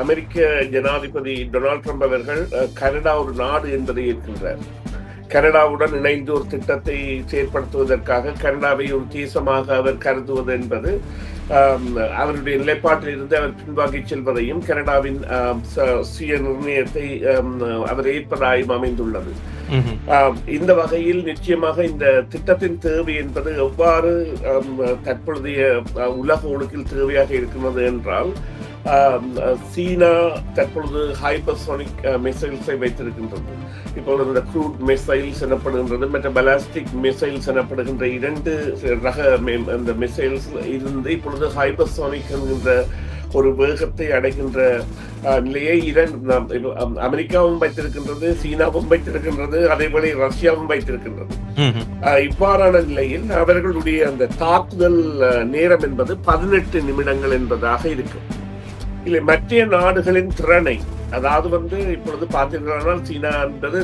அமெரிக்க ஜனாதிபதி Donald Trump அவர்கள் Canada ஒரு நாடு என்பதை ஏற்கின்றார். கனடாவுடன் இணைந்து ஒரு திட்டத்தை செயற்படுத்துவதற்காக கனடாவை ஒரு தேசமாக அவர் கருதுவது என்பது அவருடைய நிலைப்பாட்டில் இருந்து அவர் பின்வாங்கி செல்வதையும் கனடாவின் சுய நிர்ணயத்தை அவர் ஏற்பதாயும் அமைந்துள்ளது. இந்த வகையில் நிச்சயமாக இந்த திட்டத்தின் தேவை என்பது எவ்வாறு தற்பொழுதைய உலக ஒழுக்கில் தேவையாக இருக்கிறது என்றால், சீனா தற்பொழுது ஹைப்பர்சோனிக் மிசைல்ஸை வைத்திருக்கின்றது. இப்பொழுது இந்த க்ரூட் மிசைல்ஸ் எனப்படுகின்றது, மற்ற பலாஸ்டிக் மிசைல்ஸ் எனப்படுகின்ற இரண்டு ரக அந்த மிசைல்ஸ் இருந்து இப்பொழுது ஹைப்பர்சோனிக் என்கின்ற ஒரு வேகத்தை அடைகின்ற நிலையை அமெரிக்காவும் வைத்திருக்கின்றது, சீனாவும் வைத்திருக்கின்றது, அதேபோல ரஷ்யாவும் வைத்திருக்கின்றது. இவ்வாறான நிலையில் அவர்களுடைய அந்த தாக்குதல் நேரம் என்பது 18 நிமிடங்கள் என்பதாக இருக்கும். இல்லை, மற்ற நாடுகளின் திறனை, அதாவது இப்பொழுது பார்த்தீர்களானால் சீனா என்பது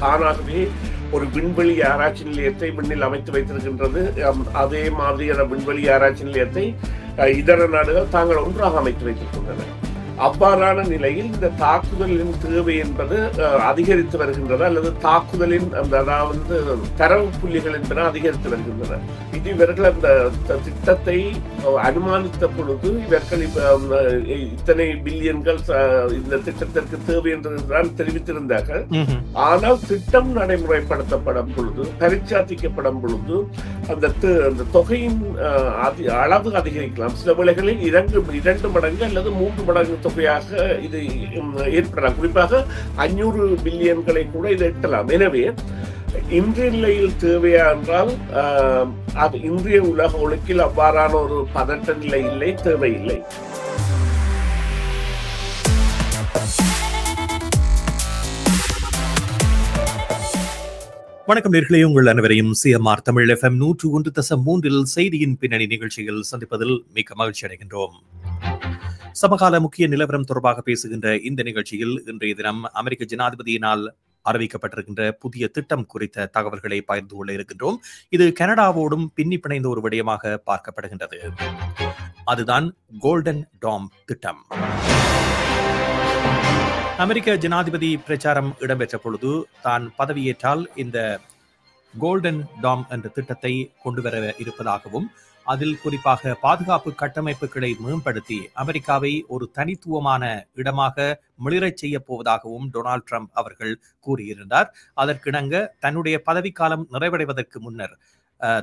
தானாகவே ஒரு விண்வெளி ஆராய்ச்சி நிலையத்தை விண்ணில் அமைத்து வைத்திருக்கின்றது. அதே மாதிரியான விண்வெளி ஆராய்ச்சி நிலையத்தை இதர நாடுகள் தாங்கள் ஒன்றாக அமைத்து வைத்திருக்கின்றன. அவ்வாறான நிலையில் இந்த தாக்குதலின் தேவை என்பது அதிகரித்து வருகின்றது, அல்லது தாக்குதலின் அதாவது தரவு புள்ளிகள் என்பன அதிகரித்து வருகின்றன. இது இவர்கள் அந்த திட்டத்தை அனுமானித்த பொழுது இவர்கள் இத்தனை பில்லியன்கள் இந்த திட்டத்திற்கு தேவை என்றுதான் தெரிவித்திருந்தார்கள். ஆனால் திட்டம் நடைமுறைப்படுத்தப்படும் பொழுது, பரிச்சாத்திக்கப்படும் பொழுது அந்த தொகையின் அளவு அதிகரிக்கலாம். சில வேளைகளில் 2 மடங்கு அல்லது 3 மடங்கு தொகையாக இது ஏற்படலாம். குறிப்பாக 500 பில்லியன்களை கூட இது எட்டலாம். எனவே இன்றைய நிலையில் தேவையா என்றால் அது இன்றைய உலக ஒழுக்கில் அவ்வாறான ஒரு பதட்ட நிலை இல்லை, தேவையில்லை. வணக்கம் நேயர்களே, உங்கள் அனைவரையும் சிஎம்ஆர் தமிழ் FM 101.3 செய்தியின் பின்னணி நிகழ்ச்சியில் சந்திப்பதில் மிக்க மகிழ்ச்சி அடைகின்றோம். சமகால முக்கிய நிலவரம் தொடர்பாக பேசுகின்ற இந்த நிகழ்ச்சியில் இன்றைய தினம் அமெரிக்க ஜனாதிபதியினால் அறிவிக்கப்பட்டிருக்கின்ற புதிய திட்டம் குறித்த தகவல்களை பகிர்ந்து கொள்ள இருக்கின்றோம். இது கனடாவோடும் பின்னி பிணைந்த ஒரு விடயமாக பார்க்கப்படுகின்றது. அதுதான் கோல்டன் டாம் திட்டம். அமெரிக்க ஜனாதிபதி பிரச்சாரம் இடம்பெற்ற பொழுது தான் பதவியேற்றால் இந்த கோல்டன் டாம் என்ற திட்டத்தை கொண்டுவர இருப்பதாகவும், அதில் குறிப்பாக பாதுகாப்பு கட்டமைப்புகளை மேம்படுத்தி அமெரிக்காவை ஒரு தனித்துவமான இடமாக மிளிரச் செய்ய போவதாகவும் டொனால்ட் ட்ரம்ப் அவர்கள் கூறியிருந்தார். அதற்கிணங்க தன்னுடைய பதவிக்காலம் நிறைவடைவதற்கு முன்னர்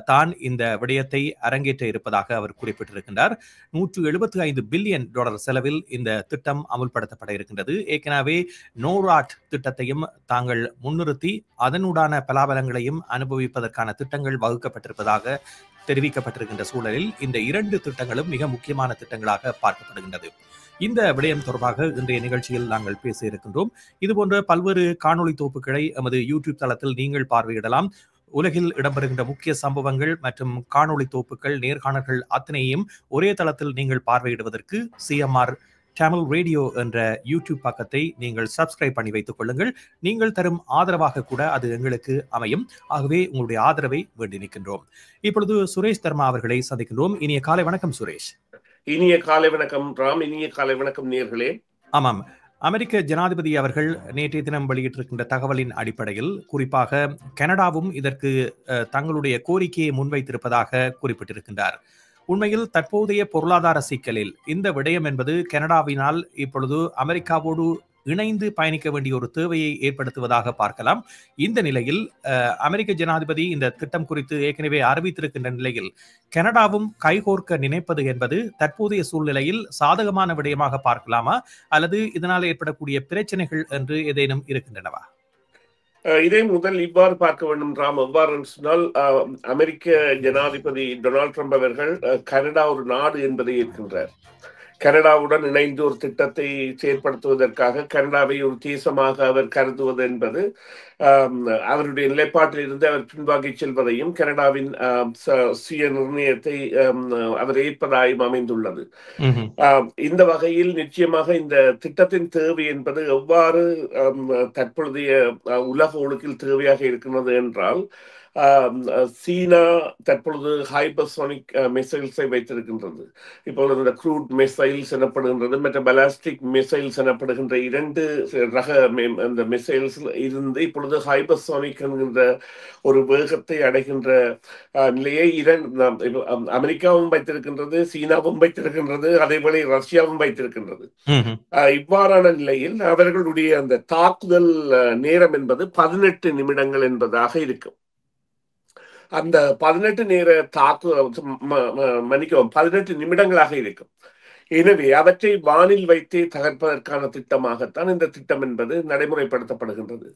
தான் இந்த விடயத்தை அரங்கேற்ற இருப்பதாக அவர் குறிப்பிட்டிருக்கின்றார். $175 பில்லியன் செலவில் இந்த திட்டம் அமுல்படுத்தப்பட இருக்கின்றது. ஏற்கனவே நோராட் திட்டத்தையும் தாங்கள் முன்னிறுத்தி அதனுடான பலாபலங்களையும் அனுபவிப்பதற்கான திட்டங்கள் வகுக்கப்பட்டிருப்பதாக தெரிவிக்கப்பட்டிருக்கின்ற சூழலில் இந்த 2 திட்டங்களும் மிக முக்கியமான திட்டங்களாக பார்க்கப்படுகின்றது. இந்த விடயம் தொடர்பாக இன்றைய நிகழ்ச்சியில் நாங்கள் பேச இருக்கின்றோம். இதுபோன்ற பல்வேறு காணொளி தொகுப்புகளை எமது யூடியூப் தளத்தில் நீங்கள் பார்வையிடலாம். உலகில் இடம்பெறுகின்ற முக்கிய சம்பவங்கள் மற்றும் காணொளி தொகுப்புகள், நேர்காணல்கள் அத்தனையும் ஒரே தளத்தில் நீங்கள் பார்வையிடுவதற்கு சிஎம்ஆர் தமிழ் ரேடியோ என்ற யூடியூப் பக்கத்தை நீங்கள் சப்ஸ்கிரைப் பண்ணி வைத்துக் கொள்ளுங்கள். நீங்கள் தரும் ஆதரவாக கூட அது எங்களுக்கு அமையும். ஆகவே உங்களுடைய ஆதரவை வேண்டி நிற்கின்றோம். இப்பொழுது சுரேஷ் தர்மா அவர்களை சந்திக்கின்றோம். இனிய காலை வணக்கம் சுரேஷ். இனிய காலை வணக்கம் ராம். இனிய காலை வணக்கம் நேயர்களே. ஆமாம், அமெரிக்க ஜனாதிபதி அவர்கள் நேற்றைய தினம் வெளியிட்டிருக்கின்ற தகவலின் அடிப்படையில் குறிப்பாக கனடாவும் இதற்கு தங்களுடைய கோரிக்கையை முன்வைத்திருப்பதாக குறிப்பிட்டிருக்கின்றார். உண்மையில் தற்போதைய பொருளாதார சிக்கலில் இந்த விடயம் என்பது கனடாவினால் இப்பொழுது அமெரிக்காவோடு இணைந்து பயணிக்க வேண்டிய ஒரு தேவையை ஏற்படுத்துவதாக பார்க்கலாம். இந்த நிலையில் அமெரிக்க ஜனாதிபதி இந்த திட்டம் குறித்து ஏற்கனவே அறிவித்திருக்கின்ற நிலையில் கனடாவும் கைகோர்க்க நினைப்பது என்பது தற்போதைய சூழ்நிலையில் சாதகமான விடயமாக பார்க்கலாமா, அல்லது இதனால் ஏற்படக்கூடிய பிரச்சனைகள் என்று ஏதேனும் இருக்கின்றனவா? இதை முதல் இவ்வாறு பார்க்க வேண்டும் ராம். எவ்வாறு சொன்னால், அமெரிக்க ஜனாதிபதி டொனால்ட் ட்ரம்ப் அவர்கள் கனடா ஒரு நாடு என்பதை ஏற்கின்றார். கனடாவுடன் இணைந்து ஒரு திட்டத்தை செயற்படுத்துவதற்காக கனடாவை ஒரு தேசமாக அவர் கருதுவது என்பது அவருடைய நிலைப்பாட்டில் இருந்து அவர் பின்வாங்கி செல்வதையும் கனடாவின் சுய நிர்ணயத்தை அவர் ஏற்பதாயும் அமைந்துள்ளது. இந்த வகையில் நிச்சயமாக இந்த திட்டத்தின் தேவை என்பது எவ்வாறு தற்பொழுதைய உலக ஒழுக்கில் தேவையாக இருக்கிறது என்றால், சீனா தற்பொழுது ஹைபர்சோனிக் மிசைல்ஸை வைத்திருக்கின்றது. இப்பொழுது இந்த க்ரூட் மிசைல்ஸ் எனப்படுகின்றது, மற்ற பலாஸ்டிக் மிசைல்ஸ் எனப்படுகின்ற இரண்டு ரக அந்த மிசைல்ஸ் இருந்து இப்பொழுது ஹைபர்சோனிக் என்கின்ற ஒரு வேகத்தை அடைகின்ற நிலையை அமெரிக்காவும் வைத்திருக்கின்றது, சீனாவும் வைத்திருக்கின்றது, அதேபோல ரஷ்யாவும் வைத்திருக்கின்றது. இவ்வாறான நிலையில் அவர்களுடைய அந்த தாக்குதல் நேரம் என்பது 18 நிமிடங்கள் என்பதாக இருக்கும். அந்த 18 நேர மன்னிக்கவும் 18 நிமிடங்களாக இருக்கும். எனவே அவற்றை வானில் வைத்தே தகர்ப்பதற்கான திட்டமாகத்தான் இந்த திட்டம் என்பது நடைமுறைப்படுத்தப்படுகின்றது.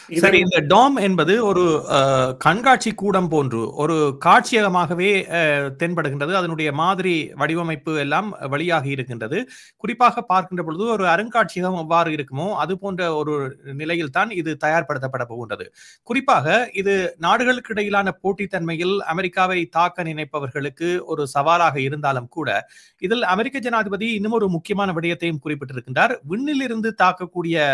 சரி, இந்த டாம் என்பது ஒரு கண்காட்சி கூடம் போன்று ஒரு காட்சியகமாகவே தென்படுகின்றது. அதனுடைய மாதிரி வடிவமைப்பு எல்லாம் வெளியாகி இருக்கின்றது. குறிப்பாக பார்க்கின்ற பொழுது ஒரு அருங்காட்சியகம் எவ்வாறு இருக்குமோ அது போன்ற ஒரு நிலையில் தான் இது தயார்படுத்தப்பட போகின்றது. குறிப்பாக இது நாடுகளுக்கு இடையிலான போட்டித்தன்மையில் அமெரிக்காவை தாக்க நினைப்பவர்களுக்கு ஒரு சவாலாக இருந்தாலும் கூட இதில் அமெரிக்க ஜனாதிபதி இன்னும் ஒரு முக்கியமான விடயத்தையும் குறிப்பிட்டிருக்கின்றார். விண்ணில் இருந்து தாக்கக்கூடிய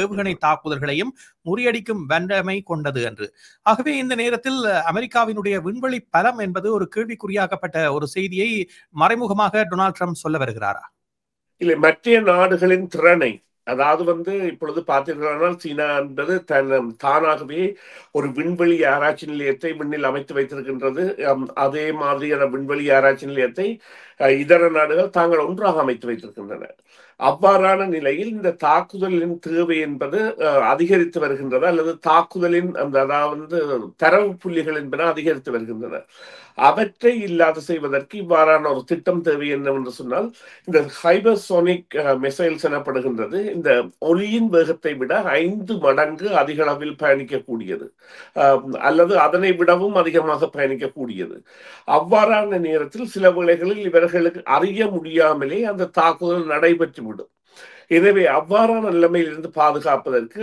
ஏவுகணை தாக்குதல்களையும் முறியடிக்கும் வல்லமை கொண்டது என்று. ஆகவே இந்த நேரத்தில் அமெரிக்காவினுடைய விண்வெளி பலம் என்பது ஒரு கேள்விக்குறியாக்கப்பட்ட ஒரு செய்தியை மறைமுகமாக டொனால்ட் ட்ரம்ப் சொல்ல வருகிறாரா? இல்லை, மற்ற நாடுகளின் திறனை, அதாவது இப்பொழுது பார்த்தீர்களானால் சீனா என்பது தானாகவே ஒரு விண்வெளி ஆராய்ச்சி நிலையத்தை விண்ணில் அமைத்து வைத்திருக்கின்றது. அதே மாதிரியான விண்வெளி ஆராய்ச்சி நிலையத்தை இதர நாடுகள் தாங்கள் ஒன்றாக அமைத்து வைத்திருக்கின்றன. அவ்வாறான நிலையில் இந்த தாக்குதலின் தேவை என்பது அதிகரித்து வருகின்றது, அல்லது தாக்குதலின் அதாவது தரவு புள்ளிகள் என்பன அதிகரித்து வருகின்றன. அவற்றை இல்லாது செய்வதற்கு இவ்வாறான ஒரு திட்டம் தேவை என்னவென்று சொன்னால், இந்த ஹைபர்சோனிக் மிசைல்ஸ் எனப்படுகின்றது இந்த ஒளியின் வேகத்தை விட 5 மடங்கு அதிக அளவில் பயணிக்கக்கூடியது, அல்லது அதனை விடவும் அதிகமாக பயணிக்கக்கூடியது. அவ்வாறான நேரத்தில் சில வேளைகளில் இவர்களுக்கு அறிய முடியாமலே அந்த தாக்குதல் நடைபெற்றுவிடும். எனவே அவ்வாறான நிலைமையிலிருந்து பாதுகாப்பதற்கு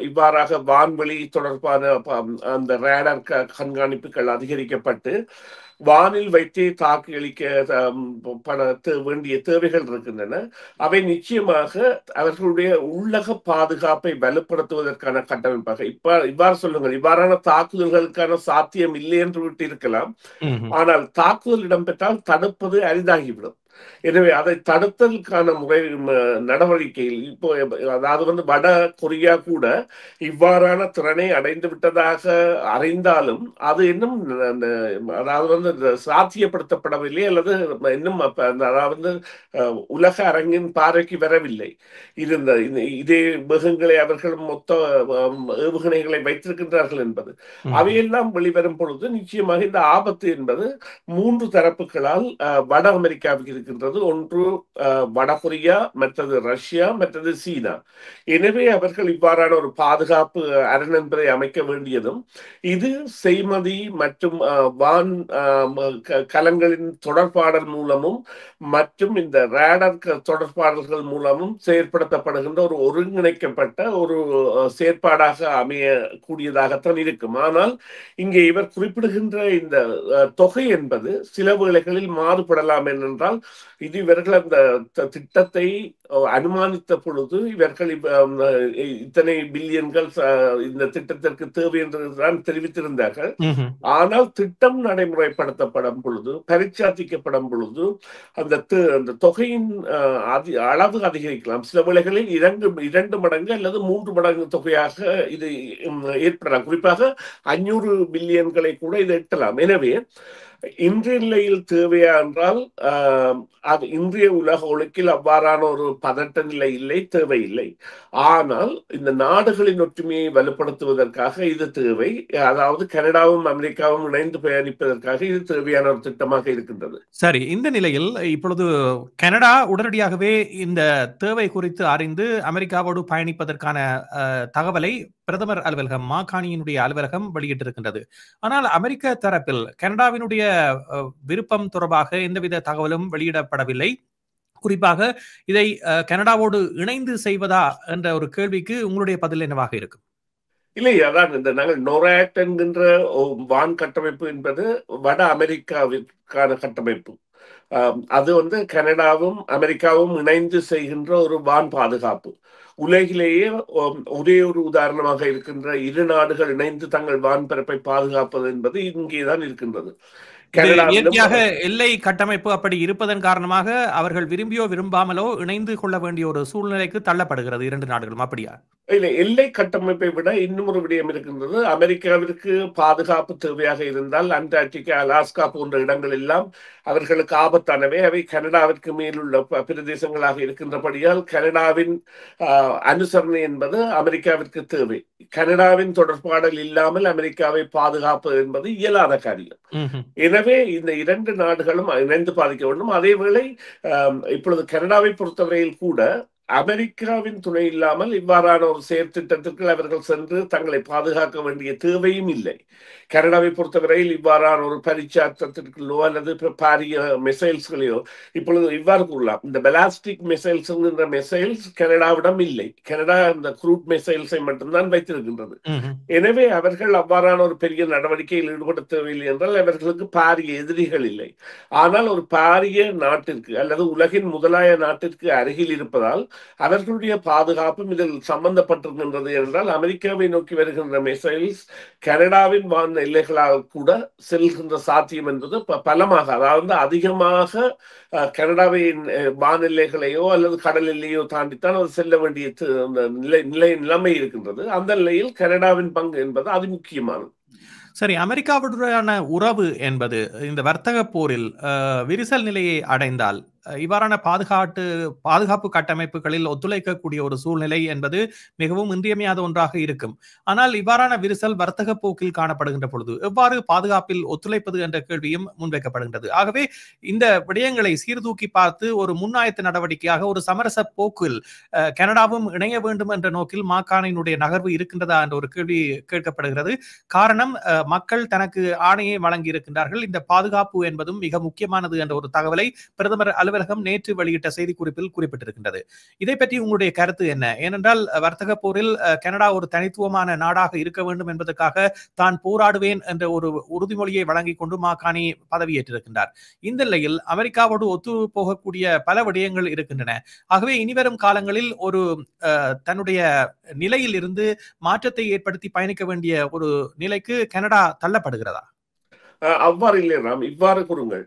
இவ்வாறாக வான்வெளி தொடர்பான அந்த ரேடார் கண்காணிப்புகள் அதிகரிக்கப்பட்டு வானில் வைத்தே தாக்கி அளிக்க வேண்டிய தேவைகள் இருக்கின்றன. அவை நிச்சயமாக அவர்களுடைய உள்ளக பாதுகாப்பை வலுப்படுத்துவதற்கான கட்டமைப்பாக இவ்வாறு சொல்லுங்கள், இவ்வாறான தாக்குதல்களுக்கான சாத்தியம் இல்லை என்று விட்டு இருக்கலாம். ஆனால் தாக்குதல் இடம்பெற்றால் தடுப்பது அரிதாகிவிடும். எனவே அதை தடுத்தலுக்கான நடவடிக்கையில் இப்போ அதாவது வட கொரியா கூட இவ்வாறான திறனை அடைந்து விட்டதாக அறிந்தாலும் அது இன்னும் அதாவது சாத்தியப்படுத்தப்படவில்லை, அல்லது இன்னும் அதாவது உலக அரங்கின் பார்வைக்கு வரவில்லை. இதே வேகங்களை அவர்கள் மொத்த ஏவுகணைகளை வைத்திருக்கின்றார்கள் என்பது அவையெல்லாம் வெளிவரும் பொழுது நிச்சயமாக இந்த ஆபத்து என்பது 3 தரப்புகளால் வட அமெரிக்காவுக்கு இருக்கின்றது. ஒன்று வடகொரியா, மற்றது ரஷ்யா, மற்றது சீனா. எனவே அவர்கள் இவ்வாறான ஒரு பாதுகாப்பு அரண் என்பதை அமைக்க வேண்டியதும் இது செய்மதி மற்றும் வான் கலங்களின் தொடர்பாடல் மூலமும் மற்றும் இந்த ரேடார் தொடர்பாடல்கள் மூலமும் செயற்படுத்தப்படுகின்ற ஒரு ஒருங்கிணைக்கப்பட்ட ஒரு செயற்பாடாக அமையக்கூடியதாகத்தான் இருக்கும். ஆனால் இங்கே இவர் குறிப்பிடுகின்ற இந்த தொகை என்பது சில வேளைகளில் மாறுபடலாம். என்றால் இது இவர்கள் அந்த திட்டத்தை அனுமானித்த பொழுது இவர்கள் இத்தனை பில்லியன்கள் இந்த திட்டத்திற்கு தேவை என்றுதான் தெரிவித்திருந்தார்கள். ஆனால் திட்டம் நடைமுறைப்படுத்தப்படும் பொழுது, பரிச்சாத்திக்கப்படும் பொழுது அந்த தொகையின் அளவு அதிகரிக்கலாம். சில வேளைகளில் 2 மடங்கு அல்லது 3 மடங்கு தொகையாக இது ஏற்படலாம். குறிப்பாக 500 பில்லியன்களை கூட இது எட்டலாம். எனவே இன்றைய நிலையில் தேவையா என்றால் அது இன்றைய உலக ஒழுக்கில் அவ்வாறான ஒரு பதட்ட நிலை இல்லை, தேவையில்லை. ஆனால் இந்த நாடுகளின் ஒற்றுமையை வலுப்படுத்துவதற்காக இது தேவை. அதாவது கனடாவும் அமெரிக்காவும் இணைந்து பயணிப்பதற்காக இது தேவையான ஒரு திட்டமாக இருக்கின்றது. சரி, இந்த நிலையில் இப்பொழுது கனடா உடனடியாகவே இந்த தேவை குறித்து அறிந்து அமெரிக்காவோடு பயணிப்பதற்கான தகவலை பிரதமர் அலுவலகம், மாகாணியினுடைய அலுவலகம் வெளியிட்டிருக்கின்றது. ஆனால் அமெரிக்க தரப்பில் கனடாவினுடைய விருப்பம் தொடர்பாக எந்தவித தகவலும் வெளியிடப்படவில்லை. குறிப்பாக இதை கனடாவோடு இணைந்து செய்வதா என்ற ஒரு கேள்விக்கு உங்களுடைய பதில் என்னவாக இருக்கும்? இல்லை, அதான் இந்த நாங்கள் நொராட் என்கின்ற வான் கட்டமைப்பு என்பது வட அமெரிக்காவிற்கான கட்டமைப்பு. அது வந்து கனடாவும் அமெரிக்காவும் இணைந்து செய்கின்ற ஒரு வான் பாதுகாப்பு. உலகிலேயே ஒரே ஒரு உதாரணமாக இருக்கின்ற இரு நாடுகள் இணைந்து தங்கள் வான்பரப்பை பாதுகாப்பது என்பது இங்கேதான் இருக்கின்றது. இது கனடாவிலும் இயற்கையாக எல்லை கட்டமைப்பு அப்படி இருப்பதன் காரணமாக அவர்கள் விரும்பியோ விரும்பாமலோ இணைந்து கொள்ள வேண்டிய ஒரு சூழ்நிலைக்கு தள்ளப்படுகிறது இரண்டு நாடுகளும், அப்படியா? இல்லை, எல்லை கட்டமைப்பை விட இன்னும் ஒரு விடயம் இருக்கின்றது. அமெரிக்காவிற்கு பாதுகாப்பு தேவையாக இருந்தால் அண்டார்டிகா, அலாஸ்கா போன்ற இடங்கள் எல்லாம் அவர்களுக்கு ஆபத்தானவை. அவை கனடாவிற்கு மேலுள்ள பிரதேசங்களாக இருக்கின்றபடியால் கனடாவின் அனுசரணை என்பது அமெரிக்காவிற்கு தேவை. கனடாவின் தொடர்பாடல் இல்லாமல் அமெரிக்காவை பாதுகாப்பது என்பது இயலாத காரியம். எனவே இந்த இரண்டு நாடுகளும் இணைந்து பாதிக்க வேண்டும். அதேவேளை இப்பொழுது கனடாவை பொறுத்தவரையில் கூட அமெரிக்காவின் துணை இல்லாமல் இவ்வாறான ஒரு செயற்திட்டத்திற்கு அவர்கள் சென்று தங்களை பாதுகாக்க வேண்டிய தேவையும் இல்லை. கனடாவை பொறுத்தவரையில் இவ்வாறான ஒரு பரிச்சாத்திரத்திற்குள்ளோ அல்லது பாரிய மிசைல்ஸ்களையோ இப்பொழுது இவ்வாறு கூறலாம், இந்த பெலாஸ்டிக் மிசைல்ஸ் என்கின்ற மிசைல்ஸ் கனடாவிடம் இல்லை. கனடா இந்த குரூட் மிசைல்ஸை மட்டும்தான் வைத்திருக்கின்றது. எனவே அவர்கள் அவ்வாறான ஒரு பெரிய நடவடிக்கையில் ஈடுபட தேவையில்லை என்றால் அவர்களுக்கு பாரிய எதிரிகள் இல்லை. ஆனால் ஒரு பாரிய நாட்டிற்கு அல்லது உலகின் முதலாய நாட்டிற்கு அருகில் இருப்பதால் அவர்களுடைய பாதுகாப்பும் இதில் சம்பந்தப்பட்டிருக்கின்றது என்றால் அமெரிக்காவை நோக்கி வருகின்ற மிசைல்ஸ் கனடாவின் வான் எல்லைகளாக கூட செல்கின்ற சாத்தியம் என்பது பலமாக, அதாவது அதிகமாக கனடாவின் வான் எல்லைகளையோ அல்லது கடல் எல்லையோ தாண்டித்தான் அது செல்ல வேண்டிய நிலைமை இருக்கின்றது. அந்த நிலையில் கனடாவின் பங்கு என்பது அது முக்கியமானது. சரி, அமெரிக்காவுடனான உறவு என்பது இந்த வர்த்தக போரில் விரிசல் நிலையை அடைந்தால் இவ்வாறான பாதுகாப்பு கட்டமைப்புகளில் ஒத்துழைக்கக்கூடிய ஒரு சூழ்நிலை என்பது மிகவும் இன்றியமையாத ஒன்றாக இருக்கும். ஆனால் இவ்வாறான விரிசல் வர்த்தக போக்கில் காணப்படுகின்ற பொழுது எவ்வாறு பாதுகாப்பில் ஒத்துழைப்பது என்ற கேள்வியும் முன்வைக்கப்படுகின்றது. ஆகவே இந்த விடயங்களை சீர்தூக்கி பார்த்து ஒரு முன்னாயத்த நடவடிக்கையாக ஒரு சமரச போக்கில் கனடாவும் இணைய வேண்டும் என்ற நோக்கில் மாகாணியினுடைய நகர்வு இருக்கின்றதா என்ற ஒரு கேள்வி கேட்கப்படுகிறது. காரணம், மக்கள் தனக்கு ஆணையை வழங்கி இருக்கின்றார்கள். இந்த பாதுகாப்பு என்பதும் மிக முக்கியமானது என்ற ஒரு தகவலை பிரதமர் அலுவலகம் நேற்று வெளியிட்ட செய்திக்குறிப்பில் குறிப்பிட்டிருக்கின்றது. இதை பற்றி உங்களுடைய கருத்து என்ன? ஏனென்றால் வர்த்தக போரில் கனடா ஒரு தனித்துவமான நாடாக இருக்க வேண்டும் என்பதற்காக தான் போராடுவேன் என்ற ஒரு உறுதிமொழியை வழங்கிக் கொண்டு மாகாணி பதவியேற்றிருக்கின்றார். இந்த நிலையில் அமெரிக்காவோடு ஒத்து போகக்கூடிய பல விடயங்கள் இருக்கின்றன. ஆகவே இனிவரும் காலங்களில் ஒரு தன்னுடைய நிலையில் இருந்து மாற்றத்தை ஏற்படுத்தி பயணிக்க வேண்டிய ஒரு நிலைக்கு கனடா தள்ளப்படுகிறதா? அவ்வாறு இல்லை ராம், இவ்வாறு கூறுங்கள்.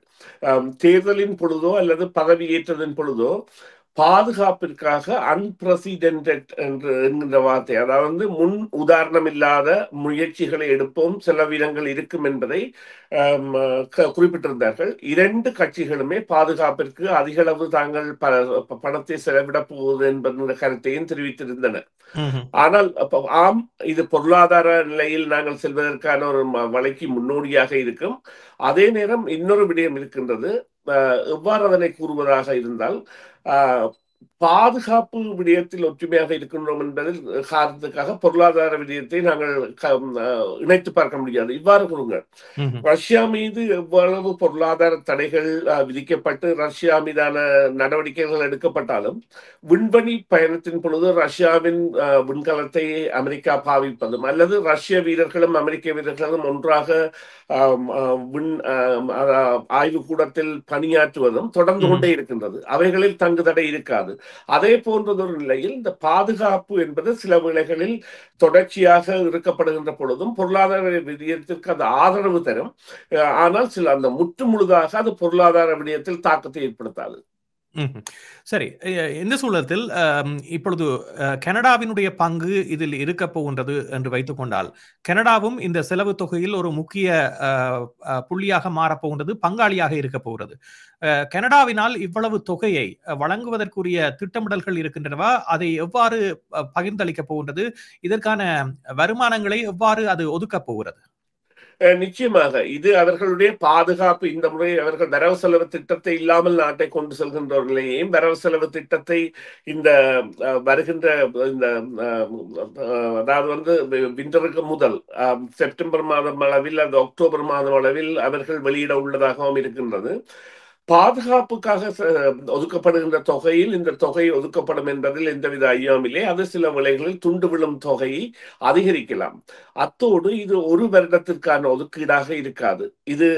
தேர்தலின் பொழுதோ அல்லது பதவியேற்றதன் பொழுதோ பாதுகாப்பிற்காக அன்பிரசிடென்டட் என்கின்ற வார்த்தை, அதாவது முன் உதாரணம் இல்லாத முயற்சிகளை எடுப்போம், செலவினங்கள் இருக்கும் என்பதை குறிப்பிட்டிருந்தார்கள். இரண்டு கட்சிகளுமே பாதுகாப்பிற்கு அதிக அளவு தாங்கள் பணத்தை செலவிடப் போவது என்பது கருத்தையும் தெரிவித்திருந்தன. ஆனால் ஆம், இது பொருளாதார நிலையில் நாங்கள் செல்வதற்கான ஒரு வழிக்கு முன்னோடியாக இருக்கும். அதே நேரம் இன்னொரு விடயம் இருக்கின்றது. எவ்வாறு அதனை கூறுவதாக இருந்தால், பாதுகாப்பு விடயத்தில் ஒற்றுமையாக இருக்கின்றோம் என்பதில் காரணத்துக்காக பொருளாதார விடயத்தை நாங்கள் இணைத்து பார்க்க முடியாது. இவ்வாறு கூறுங்கள், ரஷ்யா மீது எவ்வளவு பொருளாதார தடைகள் விதிக்கப்பட்டு ரஷ்யா மீதான நடவடிக்கைகள் எடுக்கப்பட்டாலும் விண்வெளி பயணத்தின் பொழுது ரஷ்யாவின் விண்கலத்தை அமெரிக்கா பாவிப்பதும் அல்லது ரஷ்ய வீரர்களும் அமெரிக்க வீரர்களும் ஒன்றாக ஆய்வு கூடத்தில் பணியாற்றுவதும் தொடர்ந்து கொண்டே இருக்கின்றது. அவைகளில் தங்குதடை இருக்காது. அதே போன்றதொரு நிலையில் இந்த பாதுகாப்பு என்பது சில வேளைகளில் தொடர்ச்சியாக இருக்கப்படுகின்ற பொழுதும் பொருளாதார விடயத்திற்கு அது ஆதரவு தரும். ஆனால் சில அந்த முற்று முழுதாக அது பொருளாதார விடயத்தில் தாக்கத்தை ஏற்படுத்தாது. சரி, இந்த சூழலத்தில் இப்பொழுது கனடாவினுடைய பங்கு இதில் இருக்க போகின்றது என்று வைத்துக் கொண்டால், கனடாவும் இந்த செலவு தொகையில் ஒரு முக்கிய புள்ளியாக மாறப்போகின்றது, பங்காளியாக இருக்க போகிறது. கனடாவினால் இவ்வளவு தொகையை வழங்குவதற்குரிய திட்டமிடல்கள் இருக்கின்றனவா? அதை எவ்வாறு பகிர்ந்தளிக்கப் போகின்றது? இதற்கான வருமானங்களை எவ்வாறு அது ஒதுக்கப் போகிறது? நிச்சயமாக இது அவர்களுடைய பாதுகாப்பு. இந்த முறை அவர்கள் வரவு செலவு திட்டத்தை இல்லாமல் நாட்டை கொண்டு செல்கின்ற நிலையையும், வரவு செலவு திட்டத்தை இந்த வருகின்ற இந்த அதாவது விண்டருக்கு முதல் செப்டம்பர் மாதம் அளவில் அந்த அக்டோபர் மாதம் அளவில் அவர்கள் வெளியிட உள்ளதாகவும் இருக்கின்றது. பாதுகாப்புக்காக ஒதுக்கப்படுகின்ற தொகையில் இந்த தொகை ஒதுக்கப்படும் என்பதில் எந்தவித ஐயமில்லை. அது சில வேளைகளில் துண்டு விழும் தொகையை அதிகரிக்கலாம். அத்தோடு இது ஒரு வருடத்திற்கான ஒதுக்கீடாக இருக்காது. இது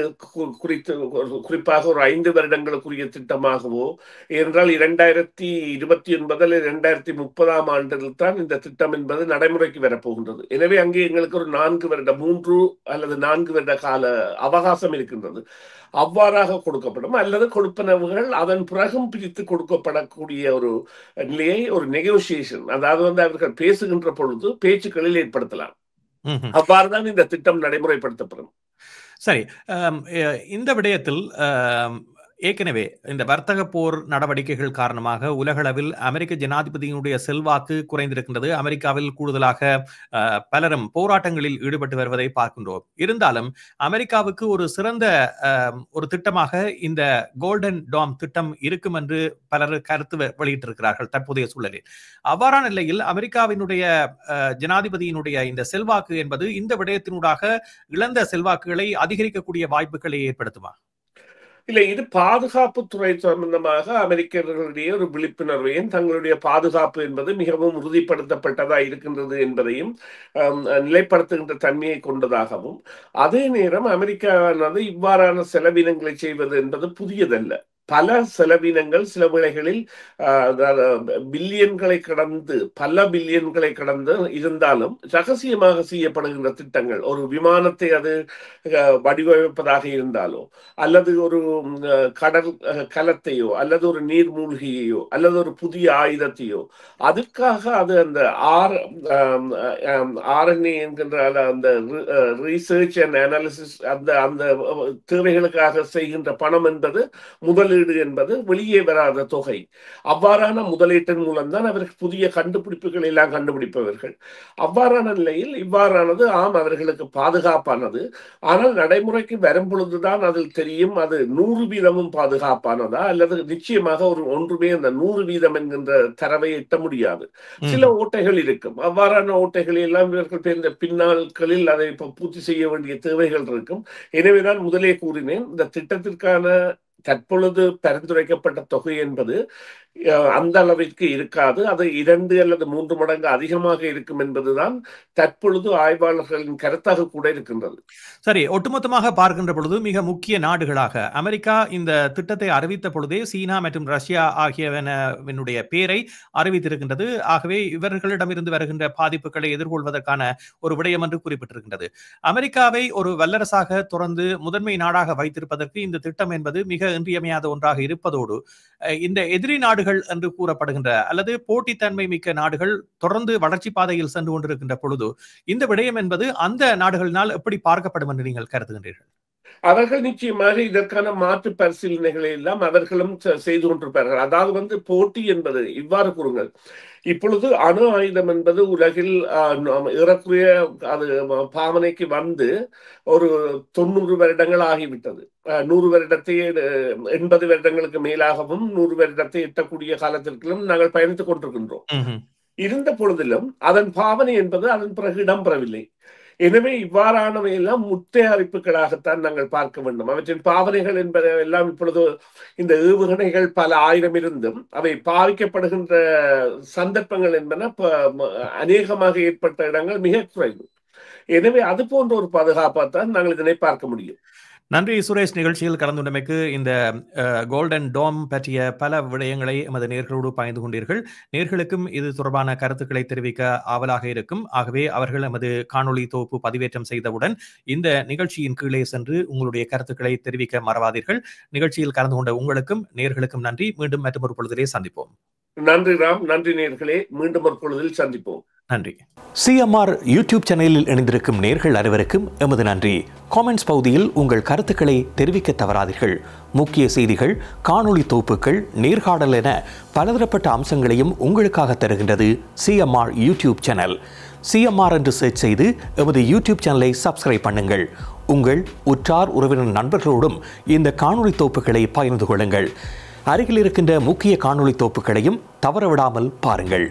குறிப்பாக ஒரு 5 வருடங்களுக்குரிய திட்டமாகவோ என்றால் 2029 2030 ஆண்டில் தான் இந்த திட்டம் என்பது நடைமுறைக்கு வரப்போகின்றது. எனவே அங்கே எங்களுக்கு ஒரு 3 அல்லது 4 வருட கால அவகாசம் இருக்கின்றது. அவ்வாறாக கொடுக்கப்படும் அல்லது கொடுப்பனவுகள் அதன் பிறகும் பிரித்து கொடுக்கப்படக்கூடிய ஒரு நிலையை, ஒரு நெகோசியேஷன், அதாவது அவர்கள் பேசுகின்ற பொழுது பேச்சுக்களில் ஏற்படுத்தலாம். அவ்வாறுதான் இந்த திட்டம் நடைமுறைப்படுத்தப்படும். சரி, இந்த விடயத்தில் ஏற்கனவே இந்த வர்த்தக போர் நடவடிக்கைகள் காரணமாக உலகளவில் அமெரிக்க ஜனாதிபதியினுடைய செல்வாக்கு குறைந்திருக்கின்றது. அமெரிக்காவில் கூடுதலாக பலரும் போராட்டங்களில் ஈடுபட்டு வருவதை பார்க்கின்றோம். இருந்தாலும் அமெரிக்காவுக்கு ஒரு சிறந்த ஒரு திட்டமாக இந்த கோல்டன் டாம் திட்டம் இருக்கும் என்று பலர் கருத்து வெளியிட்டிருக்கிறார்கள் தற்போதைய சூழலில். அவ்வாறான நிலையில் அமெரிக்காவினுடைய ஜனாதிபதியினுடைய இந்த செல்வாக்கு என்பது இந்த விடயத்தினூடாக இழந்த செல்வாக்குகளை அதிகரிக்கக்கூடிய வாய்ப்புகளை ஏற்படுத்துமா? இல்லை, இது பாதுகாப்புத்துறை சம்பந்தமாக அமெரிக்கர்களிடையே ஒரு விழிப்புணர்வையும் தங்களுடைய பாதுகாப்பு என்பது மிகவும் உறுதிப்படுத்தப்பட்டதா இருக்கின்றது என்பதையும் நிலைப்படுத்துகின்ற தன்மையை கொண்டதாகவும், அதே நேரம் அமெரிக்காவானது இவ்வாறான செலவினங்களை செய்வது என்பது புதியதல்ல. பல செலவினங்கள் சில வேளைகளில் பில்லியன்களை கடந்து, பல பில்லியன்களை கடந்து இருந்தாலும் ரகசியமாக செய்யப்படுகின்ற திட்டங்கள், ஒரு விமானத்தை அது வடிவமைப்பதாக இருந்தாலோ அல்லது ஒரு கடல் கலத்தையோ அல்லது ஒரு நீர்மூழ்கியையோ அல்லது ஒரு புதிய ஆயுதத்தையோ, அதுக்காக அது அந்த RNA என்கின்ற அந்த ரிசர்ச் அண்ட் அனாலிசிஸ் அந்த தேவைகளுக்காக செய்கின்ற பணம் என்பது முதலீடு என்பது வெளியே வராத தொகை. அவ்வாறான முதலீட்டின் மூலம்தான் அவர்கள் புதிய கண்டுபிடிப்புகளை எல்லாம் கண்டுபிடிப்பவர்கள். அவ்வாறான நிலையில் இவ்வாறானது அவர்களுக்கு பாதுகாப்பானது. ஆனால் நடைமுறைக்கு வரும் பொழுதுதான் அதில் தெரியும் அது 100% பாதுகாப்பானதா அல்லது நிச்சயமாக ஒன்றுமே அந்த 100% என்கின்ற தரவை எட்ட முடியாது. சில ஓட்டைகள் இருக்கும். அவ்வாறான ஓட்டைகள் எல்லாம் இவர்கள் பின்னாட்களில் அதை பூர்த்தி செய்ய வேண்டிய தேவைகள் இருக்கும். எனவேதான் முதலே கூறினேன், இந்த திட்டத்திற்கான தற்பொழுது பரிந்துரைக்கப்பட்ட தொகை என்பது அந்த அளவிற்கு இருக்காது. அது 2 அல்லது 3 மடங்கு அதிகமாக இருக்கும் என்பதுதான் தற்பொழுது ஆய்வாளர்களின் கருத்தாக கூட இருக்கின்றது. சரி, ஒட்டுமொத்தமாக பார்க்கின்ற பொழுது மிக முக்கிய நாடுகளாக அமெரிக்கா இந்த திட்டத்தை அறிவித்த பொழுதே சீனா மற்றும் ரஷ்யா ஆகியவனுடைய பேரை அறிவித்திருக்கின்றது. ஆகவே இவர்களிடமிருந்து வருகின்ற பாதிப்புகளை எதிர்கொள்வதற்கான ஒரு விடயம் என்று குறிப்பிட்டிருக்கின்றது. அமெரிக்காவை ஒரு வல்லரசாக தொடர்ந்து முதன்மை நாடாக வைத்திருப்பதற்கு இந்த திட்டம் என்பது மிக இன்றியமையாத ஒன்றாக இருப்பதோடு, இந்த எதிரி நாடுகள் என்று கூறப்படுகின்ற அல்லது போட்டித்தன்மை மிக்க நாடுகள் தொடர்ந்து வளர்ச்சி பாதையில் சென்று கொண்டிருக்கின்ற பொழுது இந்த விடயம் என்பது அந்த நாடுகளினால் எப்படி பார்க்கப்படும் என்று நீங்கள் கருதுகின்றீர்கள்? அவர்கள் நிச்சயமாக இதற்கான மாற்று பரிசீலனைகளை எல்லாம் அவர்களும் செய்து கொண்டிருப்பார்கள். அதாவது போட்டி என்பது இவ்வாறு கூறுங்கள், இப்பொழுது அணு ஆயுதம் என்பது உலகில் ஏறக்குறைய அது பாவனைக்கு வந்து ஒரு 90 வருடங்கள் ஆகிவிட்டது. 100 வருடத்தை 80 வருடங்களுக்கு மேலாகவும் 100 வருடத்தை எட்டக்கூடிய காலத்திற்கும் நாங்கள் பயணித்துக் கொண்டிருக்கின்றோம். இருந்த பொழுதிலும் அதன் பாவனை என்பது அதன் பிறகு இடம்பெறவில்லை. எனவே இவ்வாறானவை எல்லாம் முத்தயாரிப்புகளாகத்தான் நாங்கள் பார்க்க வேண்டும். அவற்றின் பாவனைகள் என்பதை எல்லாம் இப்பொழுது இந்த ஏவுகணைகள் பல ஆயிரம் இருந்தும் அவை பாவிக்கப்படுகின்ற சந்தர்ப்பங்கள் என்பன அநேகமாக ஏற்பட்ட இடங்கள் மிக குறைவு. எனவே அது போன்ற ஒரு பாதுகாப்பாகத்தான் நாங்கள் இதனை பார்க்க முடியும். நன்றி சுரேஷ், நிகழ்ச்சியில் கலந்து கொண்டமைக்கு. இந்த கோல்டன் டோம் பற்றிய பல விடயங்களை எமது நேர்களோடு பகிர்ந்து கொண்டீர்கள். நேர்களுக்கும் இது தொடர்பான கருத்துக்களை தெரிவிக்க ஆவலாக இருக்கும். ஆகவே அவர்கள் எமது காணொலி தொகுப்பு பதிவேற்றம் செய்தவுடன் இந்த நிகழ்ச்சியின் கீழே சென்று உங்களுடைய கருத்துக்களை தெரிவிக்க மறவாதீர்கள். நிகழ்ச்சியில் கலந்து கொண்ட உங்களுக்கும் நேர்களுக்கும் நன்றி. மீண்டும் மற்றொரு பொழுதிலே சந்திப்போம். நன்றி ராம், நன்றி நேர்களே. மீண்டும் ஒரு பொழுதில் சந்திப்போம். நன்றி. CMR யூடியூப் சேனலில் இணைந்திருக்கும் நேர்கள் அனைவருக்கும் எமது நன்றி. காமெண்ட்ஸ் பகுதியில் உங்கள் கருத்துக்களை தெரிவிக்க தவறாதீர்கள். முக்கிய செய்திகள், காணொளி தொகுப்புகள், நேர்காணல் என பலதரப்பட்ட அம்சங்களையும் உங்களுக்காக தருகின்றது CMR யூடியூப் சேனல். CMR என்று சர்ச் செய்து எமது யூடியூப் சேனலை சப்ஸ்கிரைப் பண்ணுங்கள். உங்கள் உற்றார் உறவினர் நண்பர்களோடும் இந்த காணொளி தொகுப்புகளை பகிர்ந்து கொள்ளுங்கள். அருகில் இருக்கின்ற முக்கிய காணொளி தொகுப்புகளையும் தவறவிடாமல் பாருங்கள்.